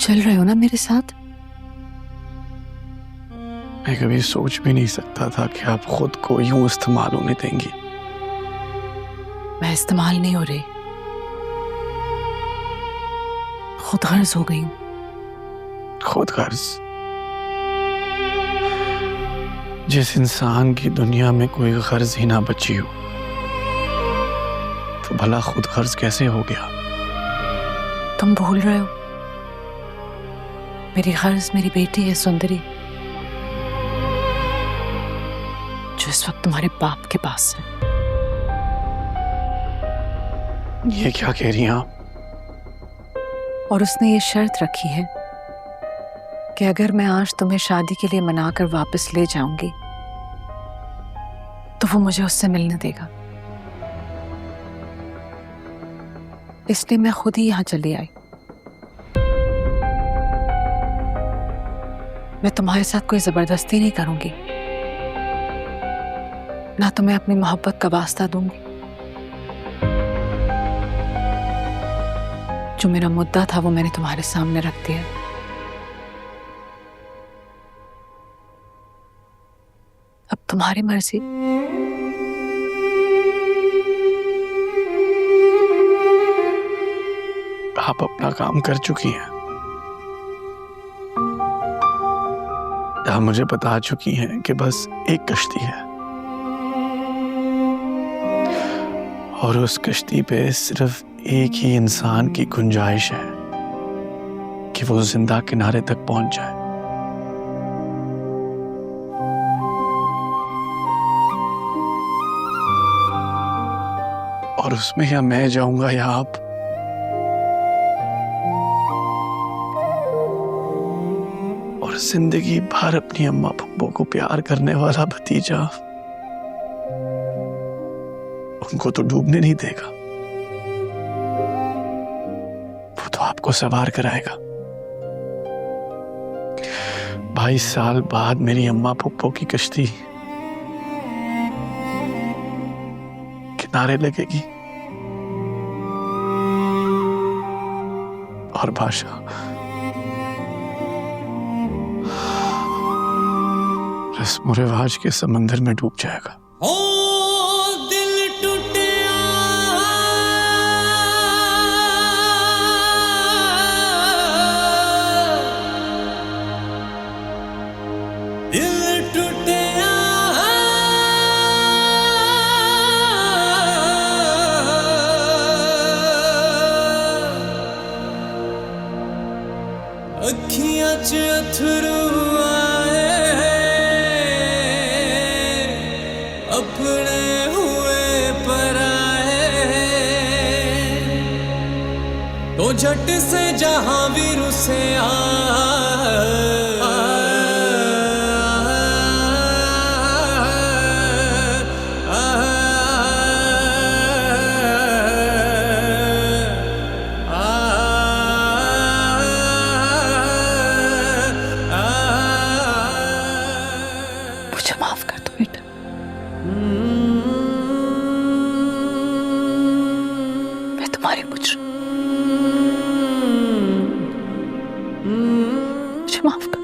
चल रहे हो ना मेरे साथ? मैं कभी सोच भी नहीं सकता था कि आप खुद को यूं इस्तेमाल होने देंगी। मैं इस्तेमाल नहीं हो रही, खुद गर्ज हो गई हूं। खुद गर्ज? जिस इंसान की दुनिया में कोई गर्ज ही ना बची हो, तो भला खुद गर्ज कैसे हो गया? तुम भूल रहे हो, मेरी गर्ज मेरी बेटी है सुंदरी, जो इस वक्त तुम्हारे बाप के पास है। ये क्या कह रही हैं आप? और उसने ये शर्त रखी है कि अगर मैं आज तुम्हें शादी के लिए मनाकर वापस ले जाऊंगी तो वो मुझे उससे मिलने देगा। इसलिए मैं खुद ही यहां चली आई। मैं तुम्हारे साथ कोई जबरदस्ती नहीं करूंगी, ना तुम्हें अपनी मोहब्बत का वास्ता दूंगी। जो मेरा मुद्दा था वो मैंने तुम्हारे सामने रख दिया। अब तुम्हारी मर्जी। आप अपना काम कर चुकी हैं। आप मुझे बता चुकी हैं कि बस एक कश्ती है, और उस कश्ती पे सिर्फ एक ही इंसान की गुंजाइश है कि वो जिंदा किनारे तक पहुंच जाए। और उसमें या मैं जाऊंगा या आप। और जिंदगी भर अपनी अम्मा पप्पो को प्यार करने वाला भतीजा उनको तो डूबने नहीं देगा, वो तो आपको सवार कराएगा। 22 साल बाद मेरी अम्मा पप्पो की कश्ती किनारे लगेगी, और भाषा रस्म रिवाज के समंदर में डूब जाएगा। अखियां च अथरू आए, अपने हुए पराए, तो झट से जहां भी रुसे मुझे माफ कर दो बेटा। मैं तुम्हारी मुझे माफ कर दो।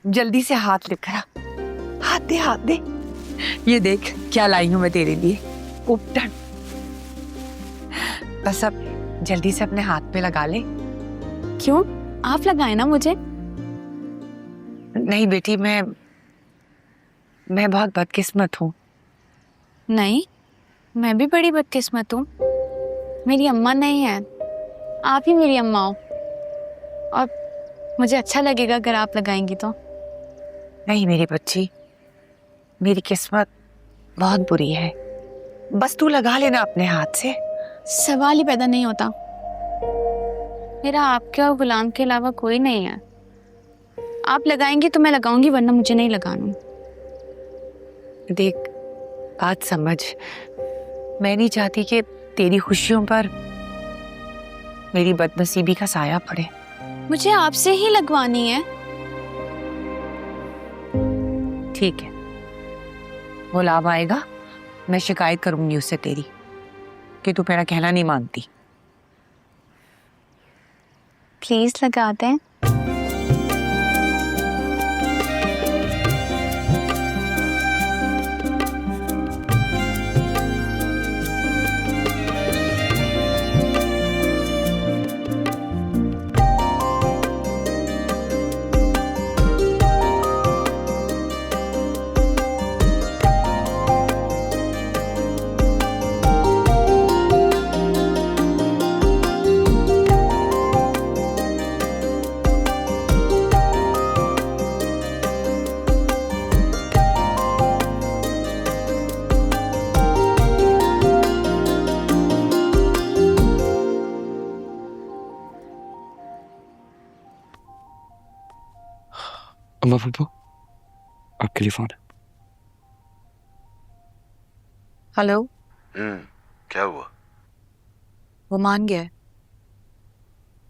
जल्दी से हाथ लेकर आ। हाथ दे, हाथ दे। ये देख क्या लाई हूं मैं तेरे लिए, उपटन। बस अब जल्दी से अपने हाथ पे लगा ले। क्यों? आप लगाए ना मुझे। नहीं बेटी, मैं बहुत बदकिस्मत हूँ। नहीं, मैं भी बड़ी बदकिस्मत हूँ। मेरी अम्मा नहीं है, आप ही मेरी अम्मा हो। और मुझे अच्छा लगेगा अगर आप लगाएंगी तो। नहीं मेरी बच्ची, मेरी किस्मत बहुत बुरी है, बस तू लगा लेना अपने हाथ से। सवाल ही पैदा नहीं होता। मेरा आपके और गुलाम के अलावा कोई नहीं है। आप लगाएंगी तो मैं लगाऊंगी, वरना मुझे नहीं लगाना। देख, बात समझ, मैं नहीं चाहती कि तेरी खुशियों पर मेरी बदनसीबी का साया पड़े। मुझे आपसे ही लगवानी है। ठीक है, वो लाभ आएगा, मैं शिकायत करूंगी उससे तेरी कि तू मेरा कहना नहीं मानती। प्लीज लगाते हैं। अम्मा पापा, आपके लिए फोन है। हेलो। क्या हुआ? वो मान गया है।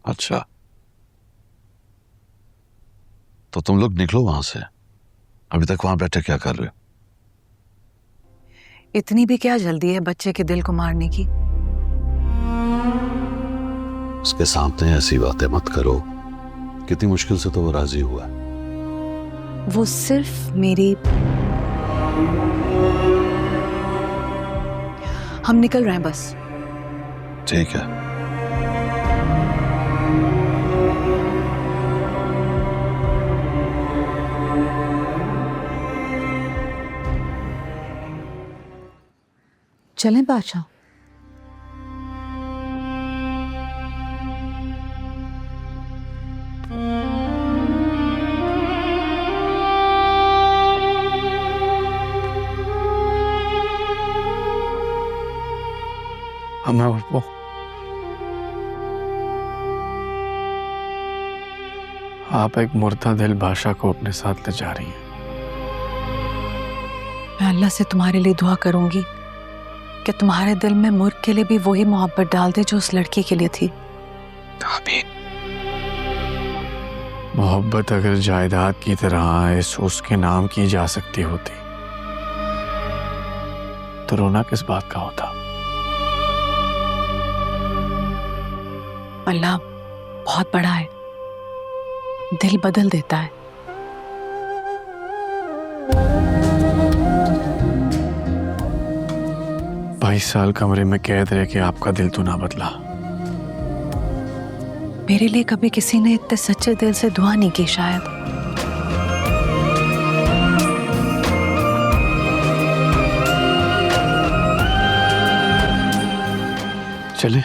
अच्छा, तो तुम लोग निकलो वहां से। अभी तक वहां बैठे क्या कर रहे हो? इतनी भी क्या जल्दी है बच्चे के दिल को मारने की? उसके सामने ऐसी बातें मत करो। कितनी मुश्किल से तो वो राजी हुआ है। वो सिर्फ मेरी। हम निकल रहे हैं बस। ठीक है। चलें बादशाह। अम्मा बापू, आप एक मुर्दा दिल बादशाह को अपने साथ ले जा रही हैं। मैं अल्लाह से तुम्हारे लिए दुआ करूंगी कि तुम्हारे दिल में मुर्ग के लिए भी वही मोहब्बत डाल दे जो उस लड़की के लिए थी। आमीन। मोहब्बत अगर जायदाद की तरह इस उसके नाम की जा सकती होती तो रोना किस बात का होता? अल्लाह बहुत बड़ा है, दिल बदल देता है। बाईस साल कमरे में कैद रह के आपका दिल तो ना बदला। मेरे लिए कभी किसी ने इतने सच्चे दिल से दुआ नहीं की शायद। चले।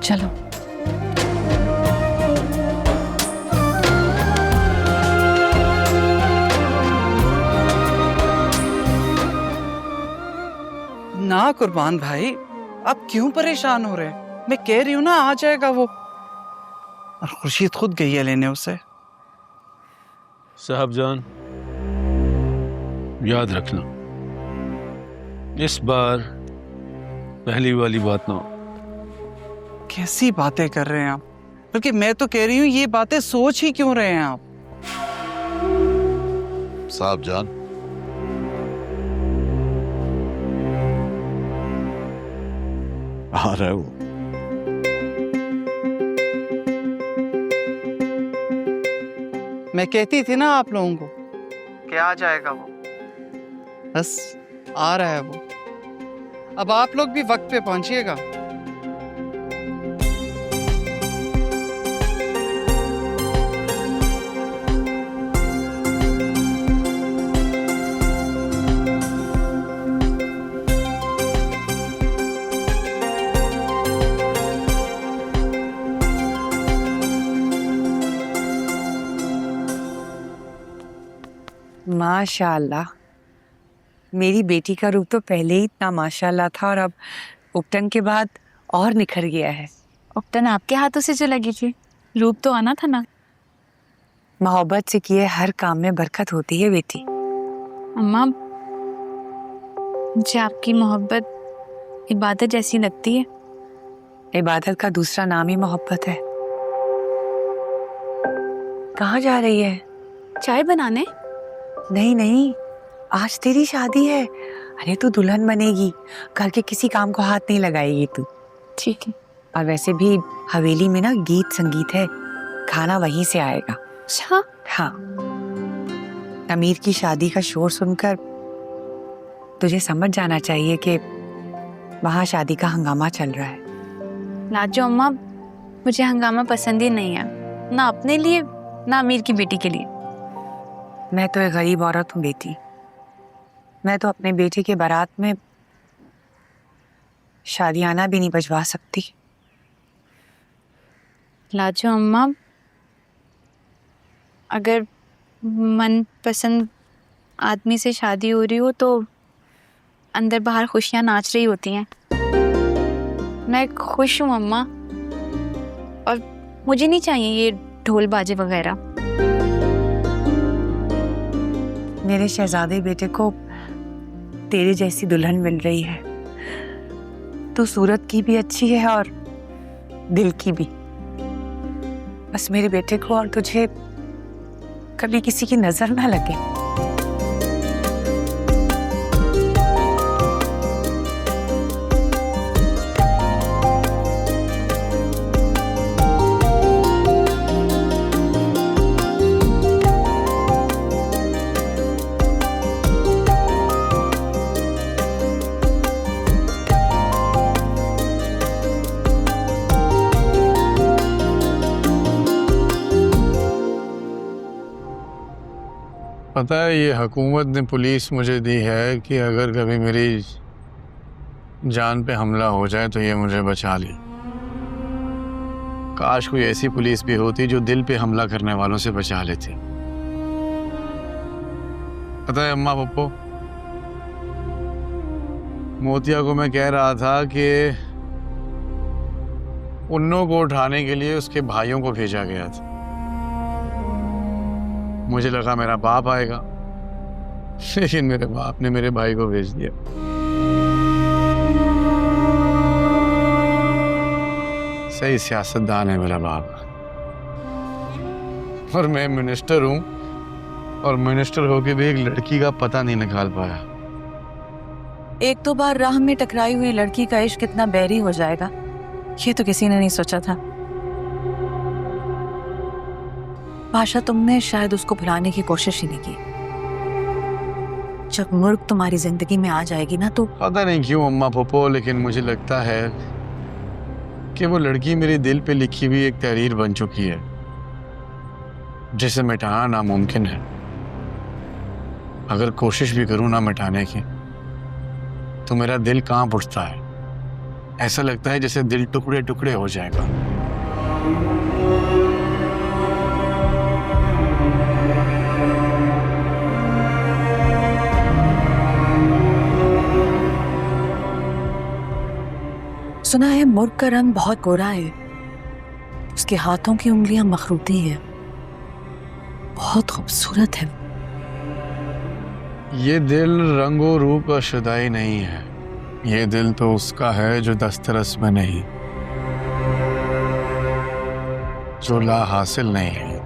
चलो। ना कुर्बान भाई, आप क्यों परेशान हो रहे हैं? मैं कह रही हूँ ना, आ जाएगा वो। और खुर्शीद खुद गई है लेने उसे। साहबजान, याद रखना, इस बार पहली वाली बात ना हो। कैसी बातें कर रहे हैं आप? बल्कि मैं तो कह रही हूँ, ये बातें सोच ही क्यों रहे हैं आप? साहब जान, आ रहा है वो। मैं कहती थी ना आप लोगों को कि आ जाएगा वो। बस आ रहा है वो। अब आप लोग भी वक्त पे पहुंचिएगा। माशाल्लाह, मेरी बेटी का रूप तो पहले ही इतना माशाल्लाह था और अब उपटन के बाद और निखर गया है। उपटन आपके हाथों से जो लगी थी, रूप तो आना था ना। मोहब्बत से किए हर काम में बरकत होती है बेटी। अम्मा, मुझे आपकी मोहब्बत इबादत जैसी लगती है। इबादत का दूसरा नाम ही मोहब्बत है। कहाँ जा रही है? चाय बनाने? नहीं नहीं, आज तेरी शादी है। अरे तू दुल्हन बनेगी, घर के किसी काम को हाथ नहीं लगाएगी तू। ठीक है। और वैसे भी हवेली में ना गीत संगीत है, खाना वहीं से आएगा। अच्छा। हाँ, अमीर की शादी का शोर सुनकर तुझे समझ जाना चाहिए कि वहाँ शादी का हंगामा चल रहा है। लाजो अम्मा, मुझे हंगामा पसंद ही नहीं है, ना अपने लिए ना अमीर की बेटी के लिए। मैं तो एक गरीब औरत हूँ बेटी। मैं तो अपने बेटे के बारात में शादियाना भी नहीं बजवा सकती। लाजो अम्मा, अगर मनपसंद आदमी से शादी हो रही हो तो अंदर बाहर खुशियाँ नाच रही होती हैं। मैं खुश हूँ अम्मा, और मुझे नहीं चाहिए ये ढोल बाजे वगैरह। मेरे शहजादे बेटे को तेरे जैसी दुल्हन मिल रही है। तू सूरत की भी अच्छी है और दिल की भी। बस मेरे बेटे को और तुझे कभी किसी की नजर ना लगे। पता है, ये हुकूमत ने पुलिस मुझे दी है कि अगर कभी मेरी जान पे हमला हो जाए तो ये मुझे बचा ले। काश कोई ऐसी पुलिस भी होती जो दिल पे हमला करने वालों से बचा लेती। पता है अम्मा पप्पो, मोतिया को मैं कह रहा था कि उन्नों को उठाने के लिए उसके भाइयों को भेजा गया था। मुझे लगा मेरा बाप आएगा, लेकिन मेरे बाप ने मेरे भाई को भेज दिया। सही सियासतदान है मेरा बाप। और मैं मिनिस्टर हूं, और मिनिस्टर होके भी एक लड़की का पता नहीं निकाल पाया। एक दो बार राह में टकराई हुई लड़की का इश्क कितना बैरी हो जाएगा, ये तो किसी ने नहीं सोचा था। भाषा, तुमने शायद उसको भुलाने की कोशिश ही नहीं की। जब मुर्ग तुम्हारी जिंदगी में आ जाएगी ना तो पता नहीं क्यों अम्मा पप्पो, लेकिन मुझे लगता है कि वो लड़की मेरे दिल पे लिखी हुई एक तहरीर बन चुकी है, जिसे मिटाना नामुमकिन है। अगर कोशिश भी करूं ना मिटाने की, तो मेरा दिल कांप उठता है। ऐसा लगता है जैसे दिल टुकड़े टुकड़े हो जाएगा। सुना है मुर्ग का रंग बहुत गोरा है, उसके हाथों की उंगलियां मखरूती हैं, बहुत खूबसूरत है। ये दिल रंगो रूप का शुदाई नहीं है, ये दिल तो उसका है जो दस्तरस में नहीं, जो ला हासिल नहीं है।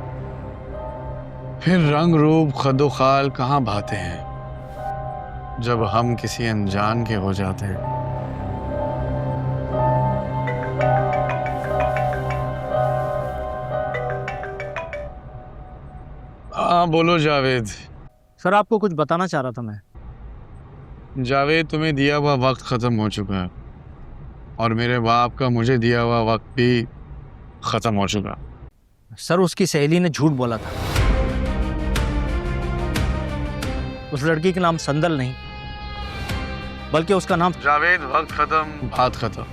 फिर रंग रूप खदो खाल कहाँ भाते हैं जब हम किसी अनजान के हो जाते हैं। हाँ बोलो जावेद। सर आपको कुछ बताना चाह रहा था मैं। जावेद, तुम्हें दिया हुआ वक्त ख़त्म हो चुका है, और मेरे बाप का मुझे दिया हुआ वक्त भी ख़त्म हो चुका। सर उसकी सहेली ने झूठ बोला था। उस लड़की का नाम संदल नहीं, बल्कि उसका नाम जावेद। वक्त ख़त्म, बात ख़त्म।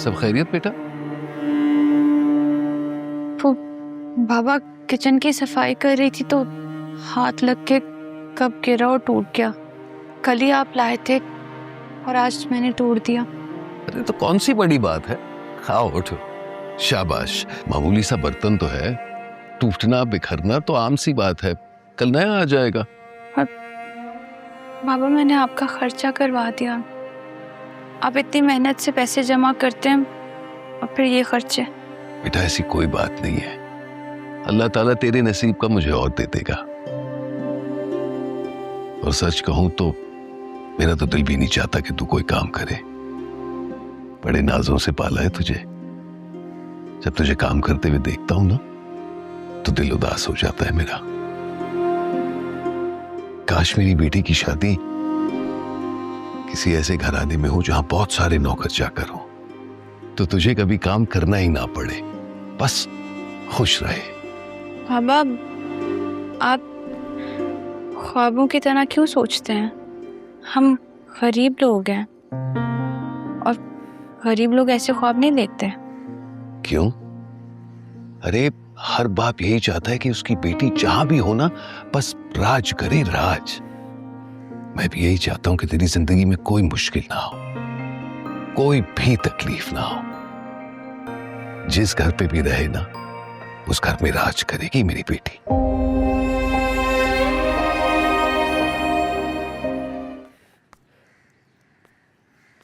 सब खैरियत बेटा? वो बाबा किचन की सफाई कर रही थी तो हाथ लग के कब गिरा और टूट गया। कल ही आप लाए थे और आज मैंने तोड़ दिया। अरे तो कौन सी बड़ी बात है, खाओ उठो। शाबाश, मामूली सा बर्तन तो है, टूटना बिखरना तो आम सी बात है, कल नया आ जाएगा। बाबा मैंने आपका खर्चा करवा दिया। आप इतनी मेहनत से पैसे जमा करते हैं और फिर ये खर्चे। बेटा ऐसी कोई बात नहीं है, अल्लाह ताला तेरे नसीब का मुझे और दे देगा। और सच कहूं तो मेरा तो दिल भी नहीं चाहता कि तू कोई काम करे। बड़े नाजों से पाला है तुझे, जब तुझे काम करते हुए देखता हूं ना तो दिल उदास हो जाता है मेरा। काश मेरी बेटी की शादी किसी ऐसे घराने में हो जहां बहुत सारे नौकर चाकर हो, तो तुझे कभी काम करना ही ना पड़े, बस खुश रहे। बाबा आप ख्वाबों की तरह क्यों सोचते हैं? हम गरीब लोग हैं और गरीब लोग ऐसे ख्वाब नहीं देखते। क्यों? अरे हर बाप यही चाहता है कि उसकी बेटी जहां भी हो ना बस राज करे, राज। मैं भी यही चाहता हूं कि तेरी जिंदगी में कोई मुश्किल ना हो, कोई भी तकलीफ ना हो। जिस घर पे भी रहे ना उस घर में राज करेगी मेरी बेटी।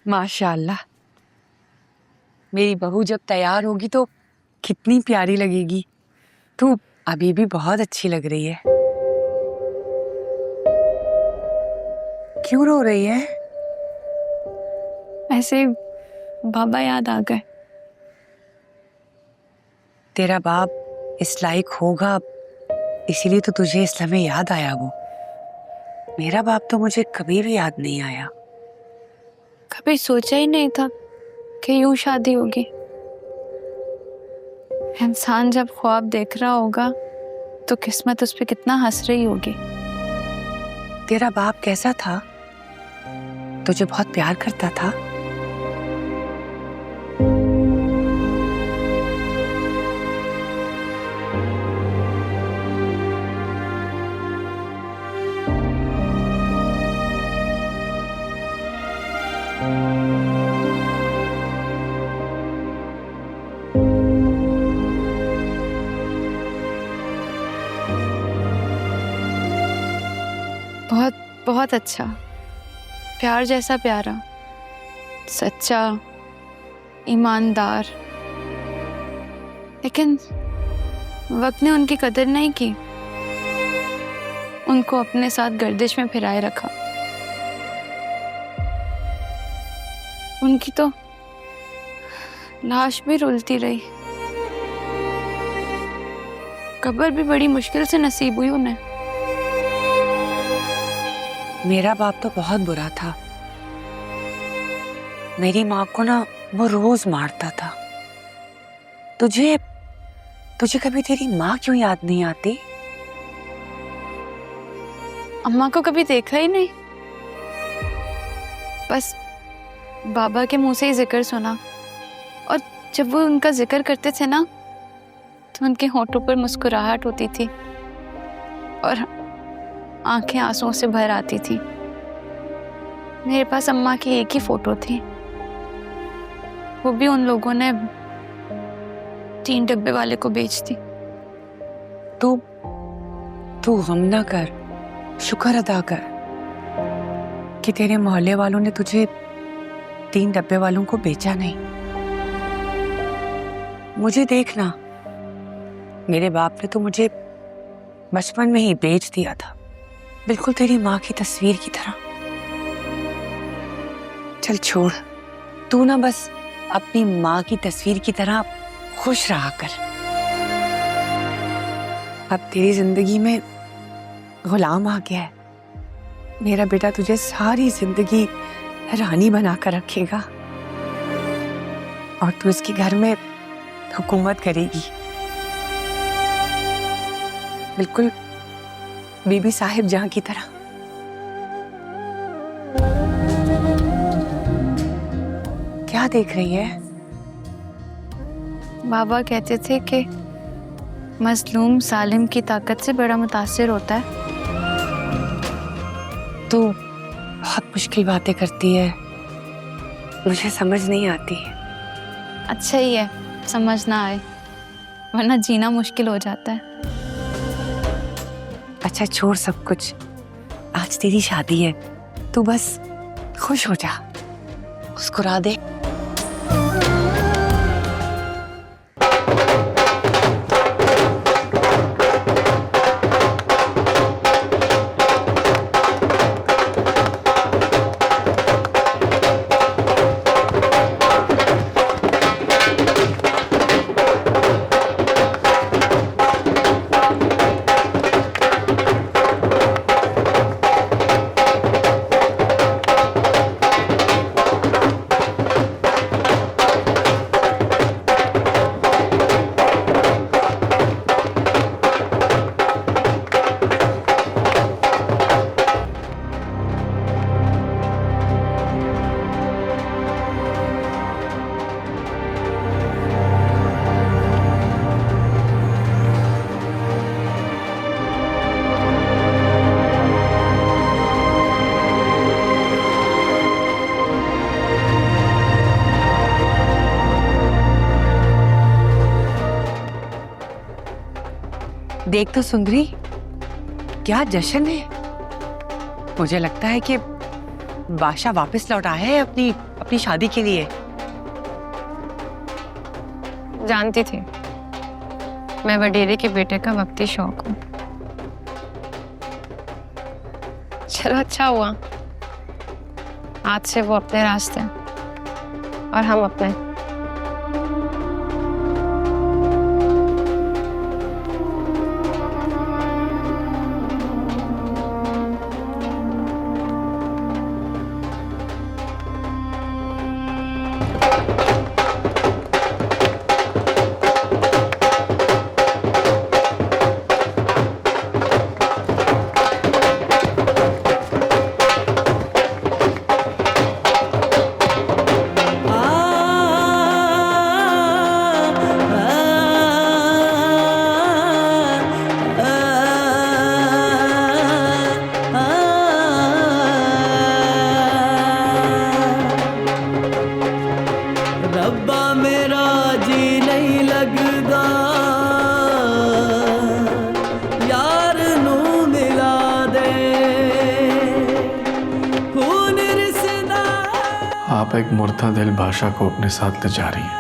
माशाल्लाह, मेरी बहू जब तैयार होगी तो कितनी प्यारी लगेगी। तू अभी भी बहुत अच्छी लग रही है। क्यों रो रही है? ऐसे बाबा याद आ गए। तेरा बाप इस लायक होगा इसीलिए तो तुझे इस लम्हे याद आया वो। मेरा बाप तो मुझे कभी भी याद नहीं आया। कभी सोचा ही नहीं था कि यूं शादी होगी। इंसान जब ख्वाब देख रहा होगा तो किस्मत उस पे कितना हंस रही होगी। तेरा बाप कैसा था? तुझे बहुत प्यार करता था? बहुत बहुत अच्छा, प्यार जैसा प्यारा, सच्चा, ईमानदार। लेकिन वक्त ने उनकी कदर नहीं की, उनको अपने साथ गर्दिश में फिराए रखा। उनकी तो लाश भी रुलती रही। कब्र भी बड़ी मुश्किल से नसीब हुई उन्हें। मेरा बाप तो बहुत बुरा था। मेरी माँ को ना वो रोज मारता था। तुझे कभी तेरी माँ क्यों याद नहीं आती? अम्मा को कभी देखा ही नहीं, बस बाबा के मुंह से ही जिक्र सुना। और जब वो उनका जिक्र करते थे ना तो उनके होठों पर मुस्कुराहट होती थी और आंखें आंसुओं से भर आती थी। मेरे पास अम्मा की एक ही फोटो थी, वो भी उन लोगों ने 3 डब्बे वाले को बेच दी। तू गम ना कर, शुक्र अदा कर कि तेरे मोहल्ले वालों ने तुझे 3 डब्बे वालों को बेचा नहीं। मुझे देखना, मेरे बाप ने तो मुझे बचपन में ही बेच दिया था, बिल्कुल तेरी माँ की तस्वीर की तरह। चल छोड़, तू ना बस अपनी माँ की तस्वीर की तरह खुश रहा कर। अब तेरी जिंदगी में गुलाम आ गया है। मेरा बेटा तुझे सारी जिंदगी रानी बना कर रखेगा और तू इसके घर में हुकूमत करेगी, बिल्कुल बीबी साहिब जहां की तरह। क्या देख रही है? बाबा कहते थे कि मजलूम जालिम की ताकत से बड़ा मुतासिर होता है। तू बहुत मुश्किल बातें करती है, मुझे समझ नहीं आती। अच्छा ही है समझ ना आए, वरना जीना मुश्किल हो जाता है। अच्छा छोड़ सब कुछ, आज तेरी शादी है, तू बस खुश हो जा, मुस्कुरा दे। देख तो सुंदरी, क्या जश्न है। मुझे लगता है कि बादशाह वापस लौट आया है अपनी शादी के लिए। जानती थी मैं वडेरे के बेटे का वक्ती शौक हूँ। चलो अच्छा हुआ, आज से वो अपने रास्ते और हम अपने। आप एक मुर्दा दिल बादशाह को अपने साथ ले जा रही हैं।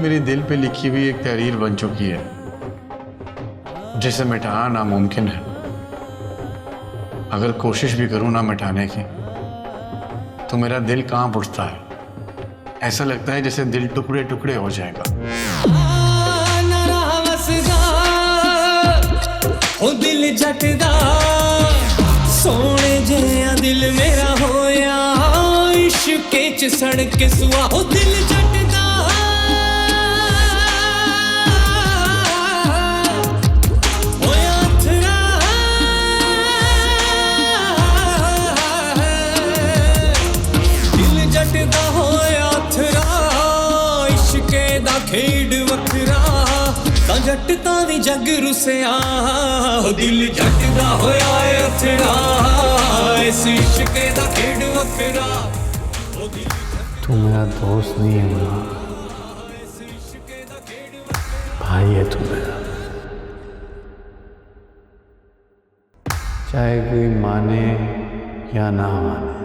मेरी दिल पे लिखी हुई एक तहरीर बन चुकी है जिसे मिटाना नामुमकिन है। अगर कोशिश भी करूं ना मिटाने की तो मेरा दिल कांप उठता है। ऐसा लगता है जैसे दिल टुकड़े टुकड़े हो जाएगा। ओ दिल जटदा सोने जिहा दिल मेरा होया इश्के च सड़क सुआ। ओ दिल जटदा होया अथरा दिल जटदा होया अथरा इश्के दा खेड वखरा जटता दी जग रुसिया। दिल जटदा होया अथरा इस इश्के दा खेड वखरा। तू मेरा दोस्त नहीं है मुन्ना, भाई है तू मेरा। चाहे कोई माने या ना माने,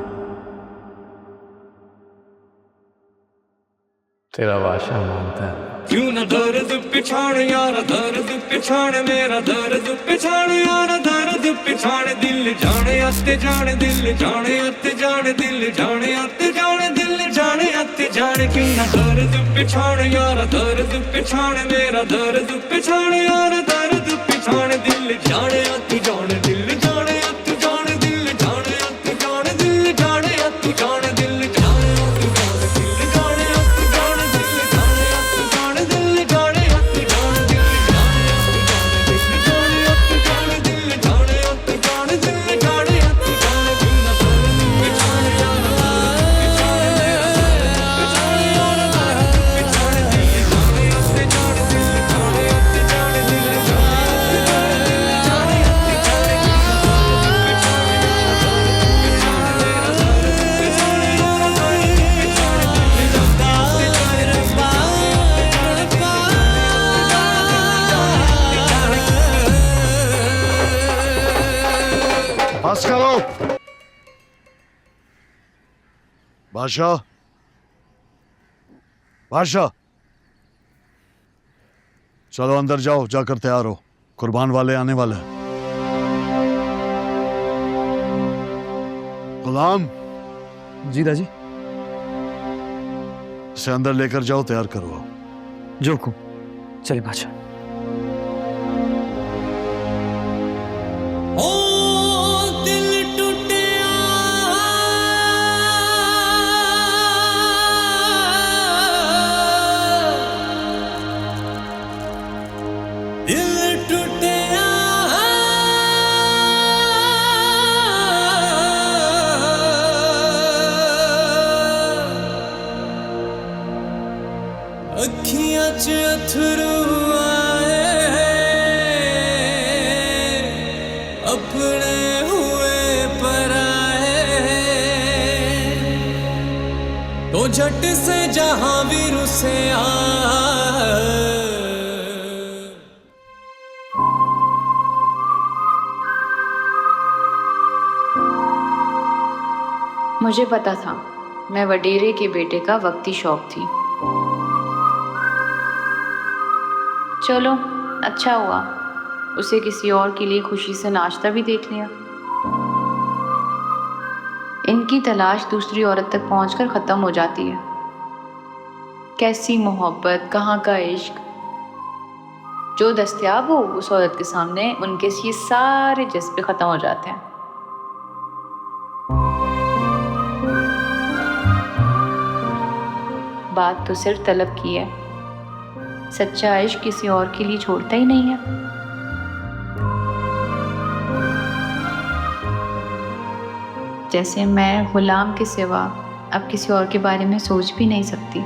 तेरा वाशा मानता है। क्यों ना दर्द पिछाड़ यार दर्द पिछाड़ मेरा दर्द पिछाड़ यार दर्द पिछाड़। दिल जाने अते जाने दिल जाने अते जाने दिल जाने अते जाने दिल जाने अते जाने। क्यों ना दर्द पिछाड़ यार दर्द पिछाड़ मेरा दर्द पिछाड़ यार दर्द पिछाड़। दिल जाने अते जाने दिल जाने अते जाने दिल जाने अते जाने दिल जाने अते जाने दिल जाने अते जाने दिल जाने अते जाने दिल जाने अते जाने दिल जाने अते जाने दिल जाने अते जाने दिल जाने अते जाने दिल जाने अते जाने। क्यों ना दर्द पिछाड़ यार पिछाड़ यार पिछाड़ दिल जाने अते जाने दिल जाने अते जाने दिल जाने अते जाने अते जाने। बस करो बादशाह, बादशाह चलो अंदर जाओ, जाकर तैयार हो, कुर्बान वाले आने वाले हैं। गुलाम जी दादी। इसे अंदर लेकर जाओ, तैयार करो। जो हुकुम। चलिए बादशाह। ओ दिल टूटिया दिल टूटिया अखियां च अथरू आए अपने हुए पराए। तो झट से जहां भी रुसे मुझे पता था मैं वडेरे के बेटे का वक्ती शौक थी। चलो अच्छा हुआ उसे किसी और के लिए खुशी से नाचता भी देख लिया। इनकी तलाश दूसरी औरत तक पहुंचकर ख़त्म हो जाती है। कैसी मोहब्बत, कहाँ का इश्क। जो दस्तयाब हो उस औरत के सामने उनके ये सारे जज्बे ख़त्म हो जाते हैं। बात तो सिर्फ तलब की है। सच्चा इश्क किसी और के लिए छोड़ता ही नहीं है। जैसे मैं गुलाम के सिवा अब किसी और के बारे में सोच भी नहीं सकती।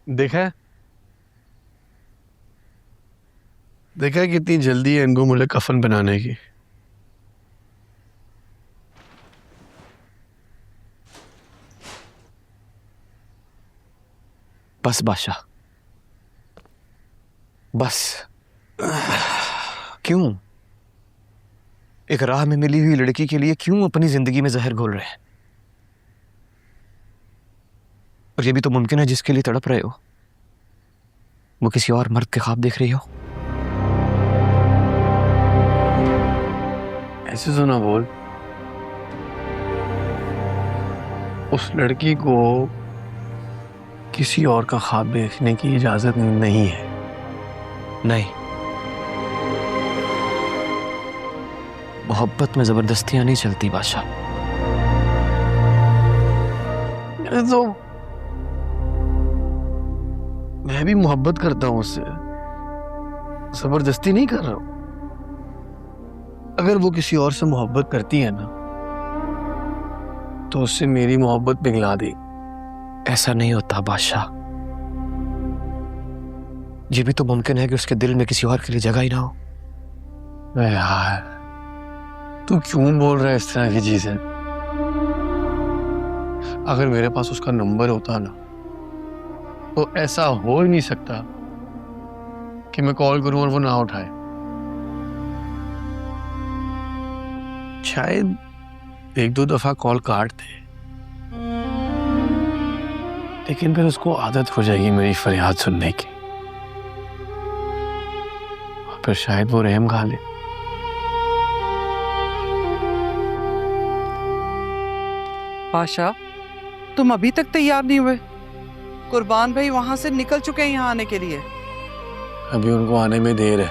देखा है कितनी जल्दी है इनको मुझे कफन बनाने की। बस बादशाह, बस। क्यों एक राह में मिली हुई लड़की के लिए क्यों अपनी जिंदगी में जहर घोल रहे हैं? और ये भी तो मुमकिन है जिसके लिए तड़प रहे हो वो किसी और मर्द के ख्वाब देख रही हो। ऐसे तो ना बोल। उस लड़की को किसी और का ख्वाब देखने की इजाजत नहीं है। नहीं, मोहब्बत में जबरदस्तियां नहीं चलती बादशाह। तो मैं भी मोहब्बत करता हूं उससे, जबरदस्ती नहीं कर रहा हूं। अगर वो किसी और से मोहब्बत करती है ना तो उससे मेरी मोहब्बत पिघला दी। ऐसा नहीं होता बादशाह। ये भी तो मुमकिन है कि उसके दिल में किसी और के लिए जगह ही ना हो। यार तू क्यों बोल रहा है इस तरह की चीजें? अगर मेरे पास उसका नंबर होता ना तो ऐसा हो ही नहीं सकता कि मैं कॉल करूं और वो ना उठाए। शायद एक दो दफा कॉल काट दे, लेकिन फिर उसको आदत हो जाएगी मेरी फरियाद सुनने की, और फिर शायद वो रहम खा ले। बादशाह, तुम अभी तक तैयार नहीं हुए? कुर्बान भाई वहां से निकल चुके हैं यहाँ आने के लिए। अभी उनको आने में देर है।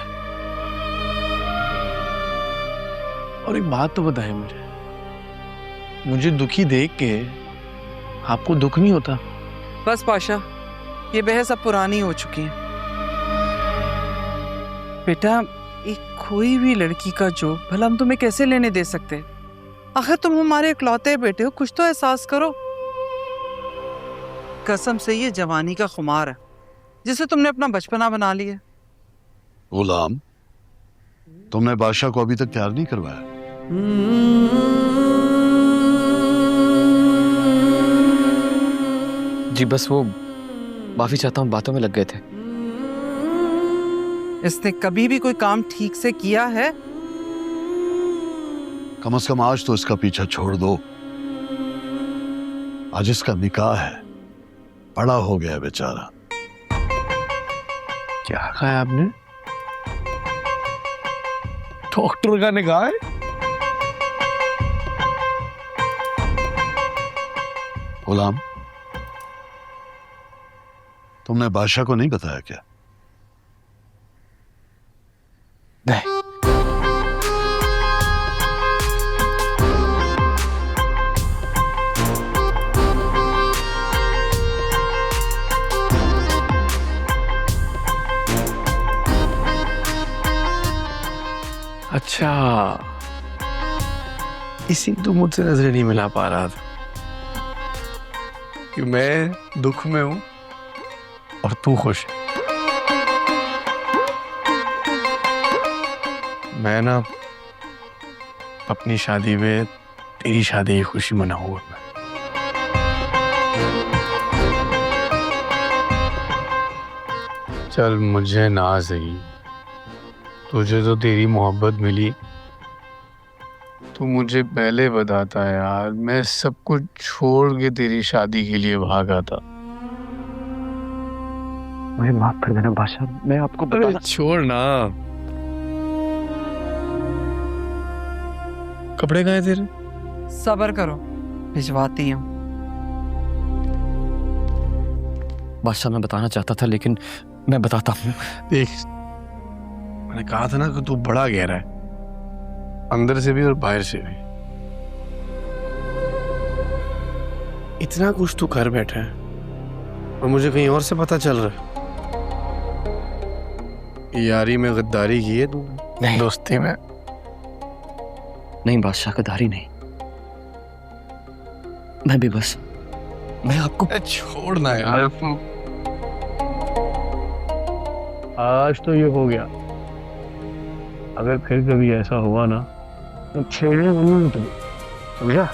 और एक बात तो बताएं मुझे दुखी देख के आपको दुख नहीं होता? बस बादशाह, ये बहस अब पुरानी हो चुकी है। बेटा, एक खोई हुई लड़की का जो भला हम तुम्हें कैसे लेने दे सकते? आखिर तुम हमारे इकलौते बेटे हो, कुछ तो एहसास करो। कसम से ये जवानी का खुमार है जिसे तुमने अपना बचपना बना लिया। गुलाम, तुमने बादशाह को अभी तक तैयार नहीं करवाया? जी बस वो माफी चाहता हूँ, बातों में लग गए थे। इसने कभी भी कोई काम ठीक से किया है? कम से कम आज तो इसका पीछा छोड़ दो। आज इसका निकाह है, बड़ा हो गया है बेचारा। क्या कहा है आपने? डॉक्टर का निकाह है? गुलाम, तुमने बादशाह को नहीं बताया क्या? नहीं। अच्छा, इसी तो मुझसे नजरें नहीं मिला पा रहा था कि मैं दुख में हूं और तू खुश है। मैं ना अपनी शादी में तेरी शादी की खुशी मनाऊंगा। चल मुझे ना सही, तुझे तो तेरी मोहब्बत मिली, तू मुझे पहले बताता यार, मैं सब कुछ छोड़ के तेरी शादी के लिए भागा था। मुझे माफ कर देना बादशाह, मैं आपको बताना। छोड़ ना। कपड़े कहाँ हैं तेरे? सब्र करो, भिजवाती हूँ। बादशाह मैं बताना चाहता था लेकिन मैं बताता हूँ। देख, मैंने कहा था ना कि तू बड़ा गहरा है, अंदर से भी और बाहर से भी। इतना कुछ तू कर बैठा है और मुझे कहीं और से पता चल रहा है। यारी में गद्दारी की है तू? नहीं। दोस्ती में? नहीं बादशाह, गद्दारी नहीं। मैं भी बस, मैं आपको छोड़ना यार। आज तो ये हो गया, अगर फिर कभी ऐसा हुआ ना तो छेड़ने नहीं तुझे, समझा?